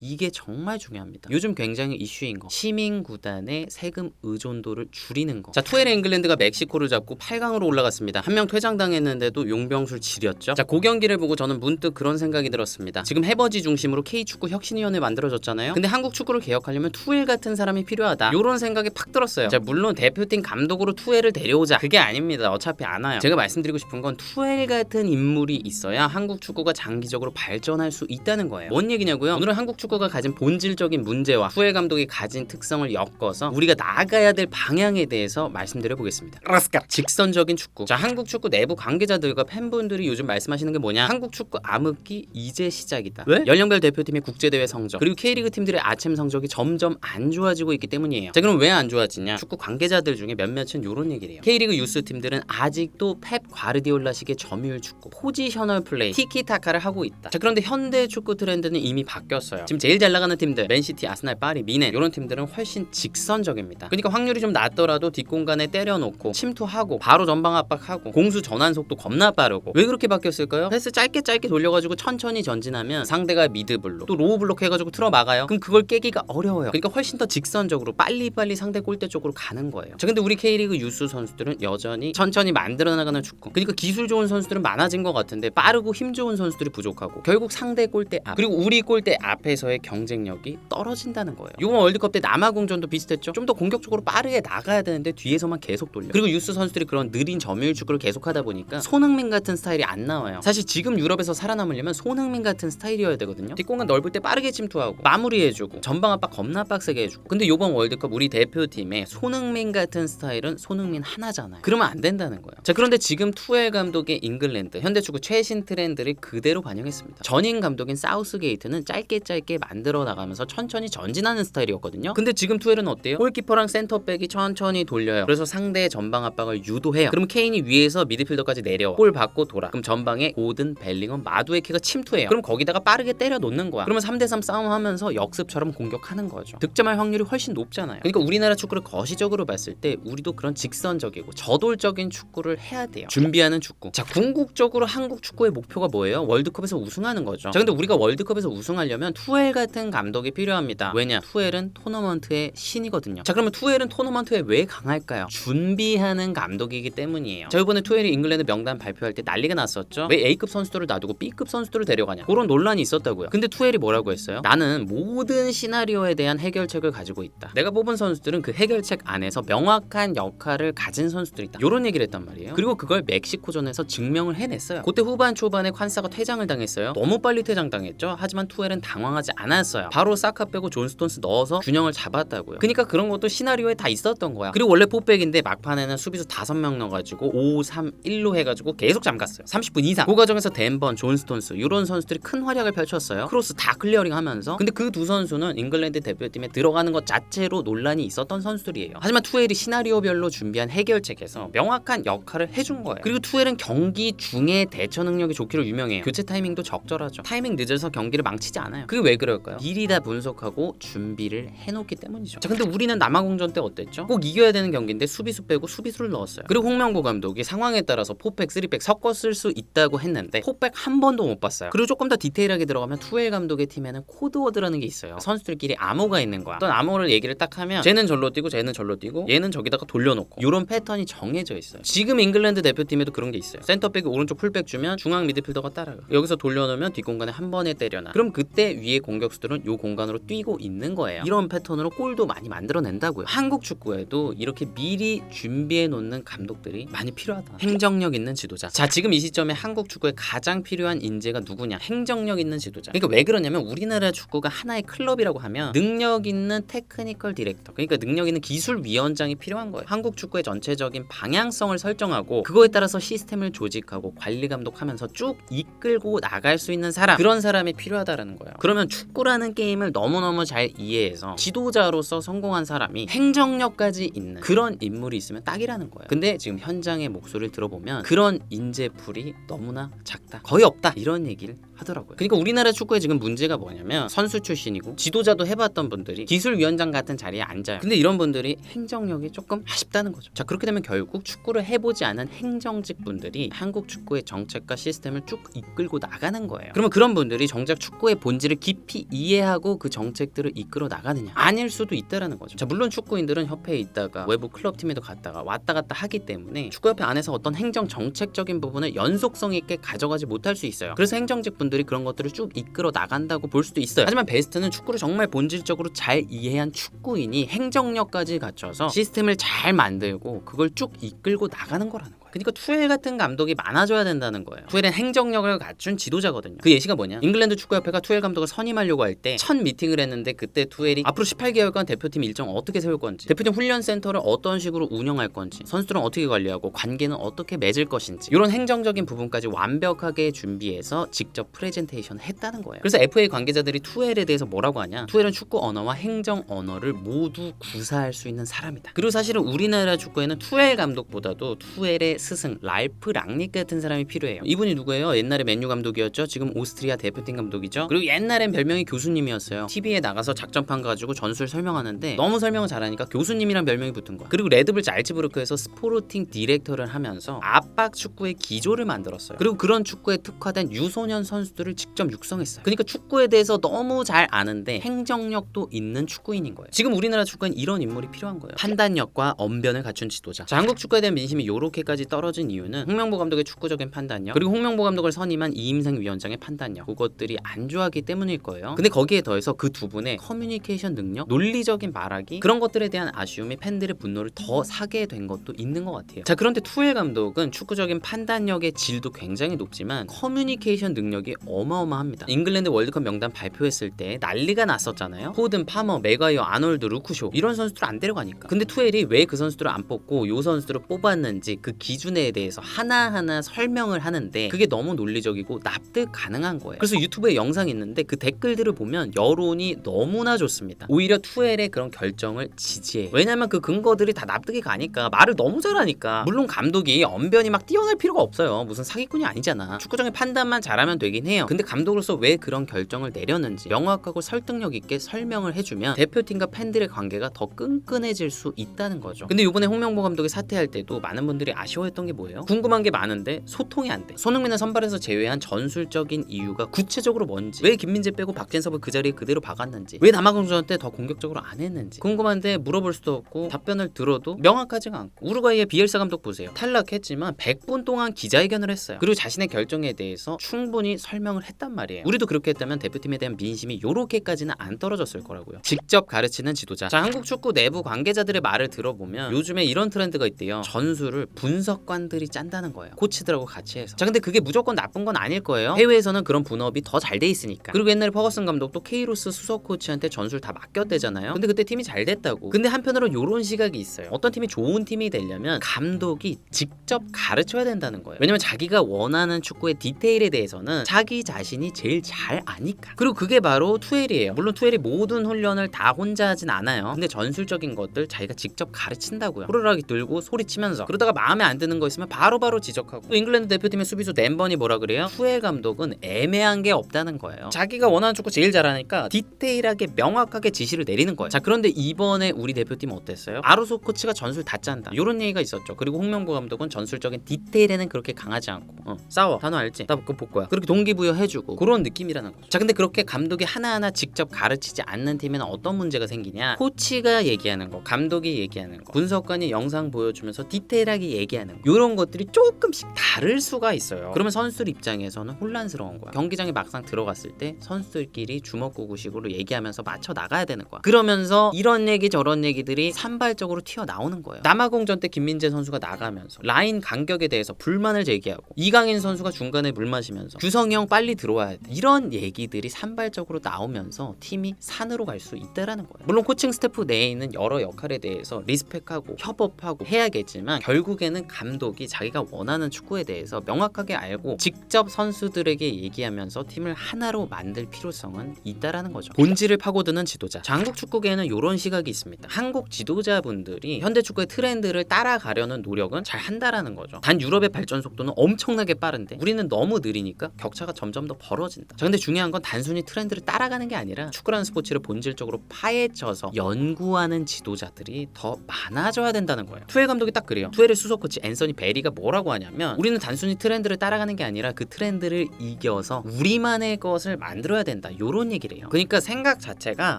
이게 정말 중요합니다. 요즘 굉장히 이슈인 거, 시민 구단의 세금 의존도를 줄이는 거. 자, 투엘 잉글랜드가 멕시코를 잡고 8강으로 올라갔습니다. 한 명 퇴장당했는데도 용병술 지렸죠. 자, 그 경기를 보고 저는 문득 그런 생각이 들었습니다. 지금 해버지 중심으로 K축구 혁신위원회 만들어졌잖아요. 근데 한국 축구를 개혁하려면 투엘 같은 사람이 필요하다, 요런 생각이 팍 들었어요. 자, 물론 대표팀 감독으로 투엘을 데려오자, 그게 아닙니다. 어차피 안 와요. 제가 말씀드리고 싶은 건 투엘 같은 인물이 있어야 한국 축구가 장기적으로 발전할 수 있다는 거예요. 뭔 얘기냐고요? 오늘은 한국 축구가 가진 본질적인 문제와 투엘 감독이 가진 특성을 엮어서 우리가 나아가야 될 방향에 대해서 말씀드려 보겠습니다. 직선적인 축구. 자, 한국 축구 내부 관계자들과 팬분들이 요즘 말씀하시는 게 뭐냐? 한국 축구 암흑기 이제 시작이다. 왜? 연령별 대표팀의 국제대회 성적, 그리고 K리그 팀들의 아침 성적이 점점 안 좋아지고 있기 때문이에요. 자, 그럼 왜 안 좋아지냐? 축구 관계자들 중에 몇몇은 요런 얘기를 해요. K리그 유스 팀들은 아직도 펩 과르디올라식의 점유율 축구, 포지셔널 플레이, 티키타카를 하고 있다. 자, 그런데 현대 축구 트렌드는 이미 바뀌었어요. 지금 제일 잘 나가는 팀들, 맨시티, 아스날, 파리, 미넨, 이런 팀들은 훨씬 직선적입니다. 그러니까 확률이 좀 낮더라도 뒷공간에 때려놓고 침투하고 바로 전방 압박하고 공수 전환 속도 겁나 빠르고. 왜 그렇게 바뀌었을까요? 패스 짧게 돌려가지고 천천히 전진하면 상대가 미드블록, 또 로우블록 해가지고 틀어 막아요. 그럼 그걸 깨기가 어려워요. 그러니까 훨씬 더 직선적으로 빨리빨리 상대 골대 쪽으로 가는 거예요. 자, 근데 우리 K리그 유스 선수들은 여전히 천천히 만들어 나가는 축구, 그러니까 기술 좋은 선수들은 많아진 것 같은데 빠르고 힘 좋은 선수들이 부족하고 결국 상대 골대 앞, 그리고 우리 골대 앞에서의 경쟁력이 떨어진다는 거예요. 이번 월드컵 때 남아공전도 비슷했죠. 좀 더 공격적으로 빠르게 나가야 되는데 뒤에서만 계속 돌려. 그리고 유스 선수들이 그런 느린 점유율 축구를 계속하다 보니까 손흥민 같은 스타일이 안 나와요. 사실 지금 유럽에서 살아남으려면 손흥민 같은 스타일이어야 되거든요. 뒷공간 넓을 때 빠르게 침투하고 마무리해주고 전방 압박 겁나 빡세게 해주고. 근데 이번 월드컵 우리 대표팀에 손흥민 같은 스타일은 손흥민 하나잖아요. 그러면 안 된다는 거예요. 자, 그런데 지금 투엘 감독의 잉글랜드 현대축구 최신 트렌드를 그대로 반영했습니다. 전임 감독인 사우스게이트는 짧게 만들어 나가면서 천천히 전진하는 스타일이었거든요. 근데 지금 투엘은 어때요? 골키퍼랑 센터백이 천천히 돌려요. 그래서 상대의 전방 압박을 유도해요. 그럼 케인이 위에서 미드필더까지 내려와 볼 받고 돌아. 그럼 전방에 고든, 벨링엄, 마두에케가 침투해요. 그럼 거기다가 빠르게 때려 놓는 거야. 그러면 3대3 싸움하면서 역습처럼 공격하는 거죠. 득점할 확률이 훨씬 높잖아요. 그러니까 우리나라 축구를 거시적으로 봤을 때 우리도 그런 직선적이고 저돌적인 축구를 해야 돼요. 준비하는 축구. 자, 궁극적으로 한국 축구의 목표가 뭐예요? 월드컵에서 우승하는 거죠. 자, 근데 우리가 월드컵에서 우승하려면 투엘 같은 감독이 필요합니다. 왜냐? 투엘은 토너먼트의 신이거든요. 자, 그러면 투엘은 토너먼트에 왜 강할까요? 준비하는 감독이기 때문이에요. 자, 이번에 투엘이 잉글랜드 명단 발표할 때 난리가 났었죠. 왜 A급 선수들을 놔두고 B급 선수들을 데려가냐, 그런 논란이 있었다고요. 근데 투엘이 뭐라고 했어요? 나는 모든 시나리오에 대한 해결책을 가지고 있다. 내가 뽑은 선수들은 그 해결책 안에서 명확한 역할을 가진 선수들이다, 이런 얘기를 했단 말이에요. 그리고 그걸 멕시코전에서 증명을 해냈어요. 그때 후반 초반에 콴사가 퇴장을 당했어요. 너무 빨리 퇴장당했죠. 하지만 투엘은 당황하지 않았어요. 바로 사카 빼고 존 스톤스 넣어서 균형을 잡았다고요. 그러니까 그런 것도 시나리오에 다 있었던 거야. 그리고 원래 포백인데 막판에는 수비수 5명 넣어가지고 5-3-1로 해가지고 계속 잠갔어요. 30분 이상. 그 과정에서 댄번, 존 스톤스 이런 선수들이 큰 활약을 펼쳤어요. 크로스 다 클리어링하면서. 근데 그 두 선수는 잉글랜드 대표팀에 들어가는 것 자체로 논란이 있었던 선수들이에요. 하지만 투엘이 시나리오별로 준비한 해결책에서 명확한 역할을 해준 거예요. 그리고 투엘은 경기 중에 대처 능력이 좋기로 유명해요. 교체 타이밍도 적절하죠. 타이밍 늦어서 경기를 망치지 않아요. 그게 왜 그럴까요? 미리 다 분석하고 준비를 해놓기 때문이죠. 자, 근데 우리는 남아공전 때 어땠죠? 꼭 이겨야 되는 경기인데 수비수 빼고 수비수를 넣었어요. 그리고 홍명보 감독이 상황에 따라서 4백, 3백 섞어 쓸 수 있다고 했는데 4백 한 번도 못 봤어요. 그리고 조금 더 디테일하게 들어가면 투엘 감독의 팀에는 코드워드라는 게 있어요. 선수들끼리 암호가 있는 거야. 어떤 암호를 얘기를 딱 하면 쟤는 절로 뛰고 쟤는 절로 뛰고 얘는 저기다가 돌려놓고, 이런 패턴이 정해져 있어요. 지금 잉글랜드 대표팀에도 그런 게 있어요. 센터백이 오른쪽 풀백 주면 중앙 미드필더가 따라가. 여기서 돌려놓으면 뒷공간에 한 번에 때려놔. 그럼 그때 위에 공격수들은 요 공간으로 뛰고 있는 거예요. 이런 패턴으로 골도 많이 만들어낸다고요. 한국 축구에도 이렇게 미리 준비해 놓는 감독들이 많이 필요하다. 행정력 있는 지도자. 자, 지금 이 시점에 한국 축구에 가장 필요한 인재가 누구냐? 행정력 있는 지도자. 그러니까 왜 그러냐면 우리나라 축구가 하나의 클럽이라고 하면 능력 있는 테크니컬 디렉터, 그러니까 능력 있는 기술위원장이 필요한 거예요. 한국 축구의 전체적인 방향성을 설정하고 그거에 따라서 시스템을 조직하고 관리 감독하면서 쭉 이끌고 나갈 수 있는 사람, 그런 사람이 필요하다라는 거예요. 그러면 축구라는 게임을 너무너무 잘 이해해서 지도자로서 성공한 사람이 행정력까지 있는 그런 인물이 있으면 딱이라는 거예요. 근데 지금 현장의 목소리를 들어보면 그런 인재풀이 너무나 작다, 거의 없다, 이런 얘기를 하더라고요. 그러니까 우리나라 축구에 지금 문제가 뭐냐면 선수 출신이고 지도자도 해봤던 분들이 기술위원장 같은 자리에 앉아요. 근데 이런 분들이 행정력이 조금 아쉽다는 거죠. 자, 그렇게 되면 결국 축구를 해보지 않은 행정직 분들이 한국 축구의 정책과 시스템을 쭉 이끌고 나가는 거예요. 그러면 그런 분들이 정작 축구의 본질을 깊이 이해하고 그 정책들을 이끌어 나가느냐? 아닐 수도 있다라는 거죠. 자, 물론 축구인들은 협회에 있다가 외부 클럽팀에도 갔다가 왔다 갔다 하기 때문에 축구협회 안에서 어떤 행정 정책적인 부분을 연속성 있게 가져가지 못할 수 있어요. 그래서 행정직 분들이 그런 것들을 쭉 이끌어 나간다고 볼 수도 있어요. 하지만 베스트는 축구를 정말 본질적으로 잘 이해한 축구인이 행정력까지 갖춰서 시스템을 잘 만들고 그걸 쭉 이끌고 나가는 거라는 거예요. 그러니까 투엘 같은 감독이 많아져야 된다는 거예요. 투엘은 행정력을 갖춘 지도자거든요. 그 예시가 뭐냐? 잉글랜드 축구협회가 투엘 감독을 선임하려고 할 때 첫 미팅을 했는데 그때 투엘이 앞으로 18개월간 대표팀 일정 어떻게 세울 건지, 대표팀 훈련센터를 어떤 식으로 운영할 건지, 선수들은 어떻게 관리하고 관계는 어떻게 맺을 것인지 이런 행정적인 부분까지 완벽하게 준비해서 직접 프레젠테이션을 했다는 거예요. 그래서 FA 관계자들이 투엘에 대해서 뭐라고 하냐? 투엘은 축구 언어와 행정 언어를 모두 구사할 수 있는 사람이다. 그리고 사실은 우리나라 축구에는 투엘 감독보다도 투엘의 스승 랄프 랑닉 같은 사람이 필요해요. 이분이 누구예요? 옛날에 맨유 감독이었죠. 지금 오스트리아 대표팀 감독이죠. 그리고 옛날엔 별명이 교수님이었어요. TV에 나가서 작전판 가지고 전술 설명하는데 너무 설명을 잘하니까 교수님이란 별명이 붙은 거야. 그리고 레드불 잘츠부르크에서 스포르팅 디렉터를 하면서 압박 축구의 기조를 만들었어요. 그리고 그런 축구에 특화된 유소년 선수들을 직접 육성했어요. 그러니까 축구에 대해서 너무 잘 아는데 행정력도 있는 축구인인 거예요. 지금 우리나라 축구엔 이런 인물이 필요한 거예요. 판단력과 언변을 갖춘 지도자. 자, 한국 축구에 대한 민심이 요렇게까지 떨어진 이유는 홍명보 감독의 축구적인 판단력, 그리고 홍명보 감독을 선임한 이임생 위원장의 판단력, 그것들이 안 좋아하기 때문일 거예요. 근데 거기에 더해서 그 두 분의 커뮤니케이션 능력, 논리적인 말하기, 그런 것들에 대한 아쉬움이 팬들의 분노를 더 사게 된 것도 있는 것 같아요. 자, 그런데 투엘 감독은 축구적인 판단력의 질도 굉장히 높지만 커뮤니케이션 능력이 어마어마합니다. 잉글랜드 월드컵 명단 발표했을 때 난리가 났었잖아요. 포든, 파머, 맥과이어, 아놀드, 루크쇼 이런 선수들 안 데려가니까. 근데 투엘이 왜 그 선수들을 안 뽑고 요 선수들을 뽑았는지 그 기준에 대해서 하나하나 설명을 하는데 그게 너무 논리적이고 납득 가능한 거예요. 그래서 유튜브에 영상이 있는데 그 댓글들을 보면 여론이 너무나 좋습니다. 오히려 투엘의 그런 결정을 지지해요. 왜냐면 그 근거들이 다 납득이 가니까, 말을 너무 잘하니까. 물론 감독이 언변이 막 뛰어날 필요가 없어요. 무슨 사기꾼이 아니잖아. 축구적인 판단만 잘하면 되긴 해요. 근데 감독으로서 왜 그런 결정을 내렸는지 명확하고 설득력 있게 설명을 해주면 대표팀과 팬들의 관계가 더 끈끈해질 수 있다는 거죠. 근데 이번에 홍명보 감독이 사퇴할 때도 많은 분들이 아쉬워했던 게 뭐예요? 궁금한 게 많은데 소통이 안 돼. 손흥민을 선발에서 제외한 전술적인 이유가 구체적으로 뭔지, 왜 김민재 빼고 박진섭을 그 자리에 그대로 박았는지, 왜 남아공전 때 더 공격적으로 안 했는지 궁금한데 물어볼 수도 없고 답변을 들어도 명확하지가 않고. 우루과이의 비엘사 감독 보세요. 탈락했지만 100분 동안 기자회견을 했어요. 그리고 자신의 결정에 대해서 충분히 설명을 했단 말이에요. 우리도 그렇게 했다면 대표팀에 대한 민심이 요렇게까지는 안 떨어졌을 거라고요. 직접 가르치는 지도자. 자, 한국 축구 내부 관계자들의 말을 들어보면 요즘에 이런 트렌드가 있대요. 전술을 분석관들이 짠다는 거예요. 코치들하고 같이 해서. 자, 근데 그게 무조건 나쁜 건 아닐 거예요. 해외에서는 그런 분업이 더 잘 돼 있으니까. 그리고 옛날에 퍼거슨 감독도 K로스 수석 코치한테 전술 다 맡겼대잖아요. 근데 그때 팀이 잘 됐다고. 근데 한편으로 요런 시각이 있어요. 어떤 팀이 좋은 팀이 되려면 감독이 직접 가르쳐야 된다는 거예요. 왜냐면 자기가 원하는 축구의 디테일에 대해서는 자기 자신이 제일 잘 아니까. 그리고 그게 바로 투엘이에요. 물론 투엘이 모든 훈련을 다 혼자 하진 않아요. 근데 전술적인 것들 자기가 직접 가르친다고요. 호루라기 들고 소리치면서. 그러다가 마음에 안 드는 거 있으면 바로바로 지적하고. 또 잉글랜드 대표팀의 수비수 댄번이 뭐라 그래요? 투엘 감독은 애매한 게 없다는 거예요. 자기가 원하는 축구 제일 잘하니까 디테일하게 명확하게 지시를 내리는 거예요. 자, 그런데 이번에 우리 대표팀은 어땠어요? 아루소 코치가 전술 다 짠다, 요런 얘기가 있었죠. 그리고 홍명보 감독은 전술적인 디테일에는 그렇게 강하지 않고 싸워, 단어 알지? 나 그거 볼 거야. 그렇게 동기부여 해주고 그런 느낌이라는 거죠. 자, 근데 그렇게 감독이 하나하나 직접 가르치지 않는 팀에는 어떤 문제가 생기냐? 코치가 얘기하는 거, 감독이 얘기하는 거, 분석관이 영상 보여주면서 디테일하게 얘기하는 거, 요런 것들이 조금씩 다를 수가 있어요. 그러면 선수들 입장에서는 혼란스러운 거야. 경기장에 막상 들어갔을 때 선수들끼리 주먹구구식으로 얘기하면서 맞춰 나가야 되는 거야. 그러면서 이런 얘기 저런 얘기들이 산발적으로 튀어나오는 거예요. 남아공전 때 김민재 선수가 나가면서 라인 간격에 대해서 불만을 제기하고, 이강인 선수가 중간에 물 마시면서 규성이 형 빨리 들어와야 돼, 이런 얘기들이 산발적으로 나오면서 팀이 산으로 갈 수 있다라는 거예요. 물론 코칭 스태프 내에 있는 여러 역할에 대해서 리스펙하고 협업하고 해야겠지만 결국에는 감독이 자기가 원하는 축구에 대해서 명확하게 알고 직접 선수들에게 얘기하면서 팀을 하나로 만들 필요성은 있다라는 거죠. 본질을 파고드는 지도자. 한국 축구계에는 이런 시각이 있습니다. 한국 지도자분들이 현대 축구의 트렌드를 따라가려는 노력은 잘 한다라는 거죠. 단 유럽의 발전 속도는 엄청나게 빠른데 우리는 너무 느리니까 격차가 점점 더 벌어진다. 자, 근데 중요한 건 단순히 트렌드를 따라가는 게 아니라 축구라는 스포츠를 본질적으로 파헤쳐서 연구하는 지도자들이 더 많아져야 된다는 거예요. 투엘 감독이 딱 그래요. 투엘의 수석 코치 앤서니 베리가 뭐라고 하냐면 우리는 단순히 트렌드를 따라가는 게 아니라 그 트렌드를 이겨서 우리만의 것을 만들어야 된다. 요런 얘기를 해요. 그러니까 생각 자체가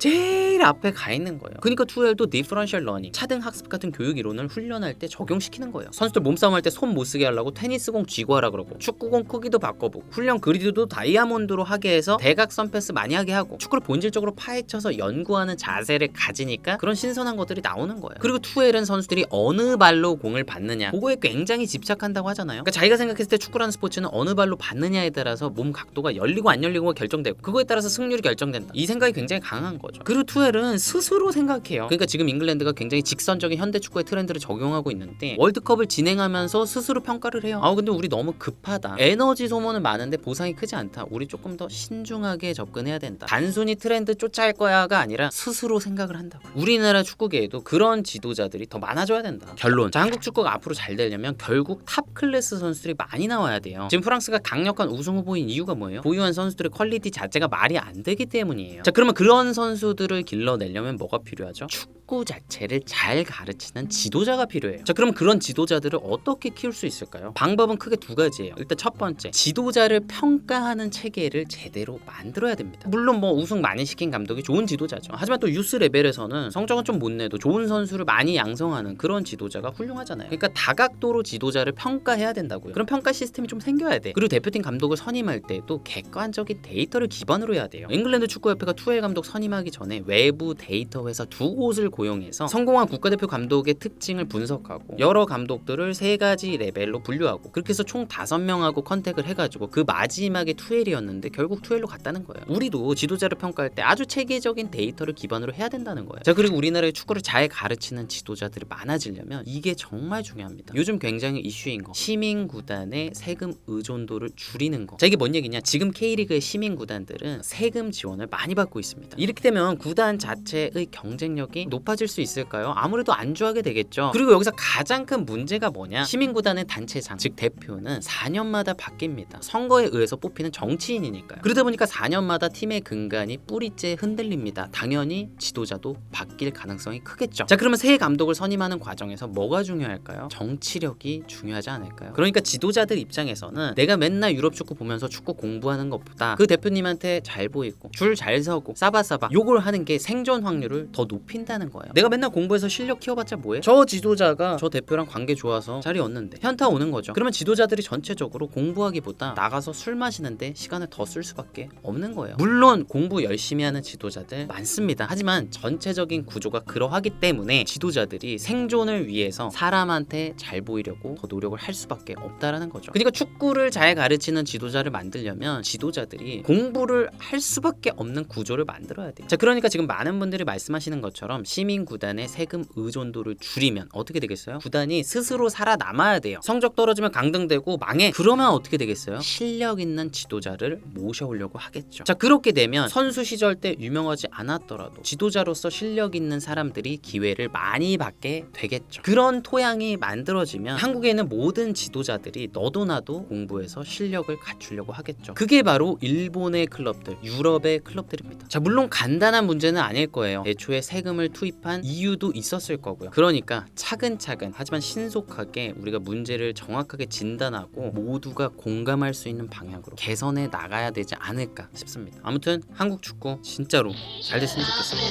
제일 앞에 가 있는 거예요. 그러니까 투엘도 디퍼런셜 러닝, 차등 학습 같은 교육 이론을 훈련할 때 적용시키는 거예요. 선수들 몸싸움 할 때 손 못 쓰게 하려고 테니스공 쥐고 하라 그러고 축구공 크기도 바꿔보고 훈련 그리드도 다이아몬드로 하게 해서 대각선 패스 많이 하게 하고 축구를 본질적으로 파헤쳐서 연구하는 자세를 가지니까 그런 신선한 것들이 나오는 거예요. 그리고 투엘은 선수들이 어느 발로 공을 받느냐 그거에 굉장히 집착한다고 하잖아요. 그러니까 자기가 생각했을 때 축구라는 스포츠는 어느 발로 받느냐에 따라서 몸 각도가 열리고 안 열리고가 결정되고 그거에 따라서 승률이 결정된다. 이 생각이 굉장히 강한 거죠. 그리고 투엘은 스스로 생각해요. 그러니까 지금 잉글랜드가 굉장히 직선적인 현대 축구의 트렌드를 적용하고 있는데 월드컵을 진행하면서 스스로 평가를 해요. 근데 우리 너무 급하다. 에너지 소모는 많은데 보상이 크지 않다. 우리 조금 더 신중하게 접근해야 된다. 단순히 트렌드 쫓아할 거야가 아니라 스스로 생각을 한다고. 우리나라 축구계에도 그런 지도자들이 더 많아져야 된다. 결론. 자, 한국 축구가 앞으로 잘 되려면 결국 탑 클래스 선수들이 많이 나와야 돼요. 지금 프랑스가 강력한 우승 후보인 이유가 뭐예요? 보유한 선수들의 퀄리티 자체가 말이 안 되기 때문이에요. 자, 그러면 그런 선수들을 길러내려면 뭐가 필요하죠? 축구 자체를 잘 가르치는 지도자가 필요해요. 자, 그럼 그런 지도자들을 어떻게 키울 수 있을까요? 방법은 크게 두 가지예요. 일단 첫 번째, 지도자를 평가하는 체계를 제대로 만들어야 됩니다. 물론 뭐 우승 많이 시킨 감독이 좋은 지도자죠. 하지만 또 유스 레벨에서는 성적은 좀 못 내도 좋은 선수를 많이 양성하는 그런 지도자가 훌륭하잖아요. 그러니까 다각도로 지도자를 평가해야 된다고요. 그런 평가 시스템이 좀 생겨야 돼. 그리고 대표팀 감독을 선임할 때도 객관적인 데이터를 기반으로 해야 돼요. 잉글랜드 축구협회가 투엘 감독 선임하기 전에 외부 데이터 회사 두 곳을 고용해서 성공한 국가대표 감독의 특징을 분석하고 여러 감독들을 세 가지 레벨로 분류하고 그렇게 해서 총 5명하고 컨택을 해가지고 그 마지막에 투엘이었는데 결국 투엘로 갔다는 거예요. 우리도 지도자를 평가할 때 아주 체계적인 데이터를 기반으로 해야 된다는 거예요. 자, 그리고 우리나라의 축구를 잘 가르치는 지도자들이 많아지려면 이게 정말 중요합니다. 요즘 굉장히 이슈인 거, 시민 구단의 세금 의존도를 줄이는 거. 자, 이게 뭔 얘기냐? 지금 K리그의 시민 구단들은 세금 지원을 많이 받고 있습니다. 이렇게 되면 구단 자체의 경쟁력이 높아질 수 있을까요? 아무래도 안주하게 되겠죠. 그리고 여기서 가장 큰 문제가 뭐냐? 시민 구단의 단체장, 즉 대표는 4년마다 바뀝니다. 선거에 의해서 뽑히는 정치인이니까요. 그러다 보니까 4년마다 팀의 근간이 뿌리째 흔들립니다. 당연히 지도자도 바뀔 가능성이 크겠죠. 자, 그러면 새 감독을 선임하는 과정에서 뭐가 중요할까요? 정치력이 중요하지 않을까요? 그러니까 지도자들 입장에서는 내가 맨날 유럽 축구 보면서 축구 공부하는 것보다 그 대표님한테 잘 보이고 줄 잘 서고 싸바싸바 요걸 하는 게 생존 확률을 더 높인다는 거예요. 내가 맨날 공부해서 실력 키워봤자 뭐해? 저 지도자가 저 대표랑 관계 좋아서 자리 얻는데 현타 오는 거죠. 그러면 지도자들이 전체적으로 공부하기보다 나가서 술 마시는데 시간을 더 쓸 수밖에 없는 거예요. 물론 공부 열심히 하는 지도자들 많습니다. 하지만 전체적인 구조가 그러하기 때문에 지도자들이 생존을 위해서 사람한테 잘 보이려고 더 노력을 할 수밖에 없다라는 거죠. 그러니까 축구를 잘 가르치는 지도자를 만들려면 지도자들이 공부를 할 수밖에 없는 구조를 만들어야 돼요. 자, 그러니까 지금 많은 분들이 말씀하시는 것처럼 시민 구단의 세금 의존도를 줄이면 어떻게 되겠어요? 구단이 스스로 살아남아야 돼요. 성적 떨어지면 강등되고 망해. 그러면 어떻게 되겠어요? 실력 있는 지도자를 모셔오려고 하겠죠. 자, 그렇게 되면 선수 시절 때 유명하지 않았더라도 지도자로서 실력 있는 사람들이 기회를 많이 받게 되겠죠. 그런 토양이 만들어지면 한국에 있는 모든 지도자들이 너도 나도 공부해서 실력을 갖추려고 하겠죠. 그게 바로 일본의 클럽들, 유럽의 클럽들입니다. 자, 물론 간단한 문제는 아닐 거예요. 애초에 세금을 투입한 이유도 있었을 거고요. 그러니까 차근차근 하지만 신속하게 우리가 문제를 정확하게 진단하고 모두가 공감할 수 있는 방향으로 개선해 나가야 되지 않을까 싶습니다. 아무튼 한국 축구 진짜로 잘 됐으면 좋겠습니다.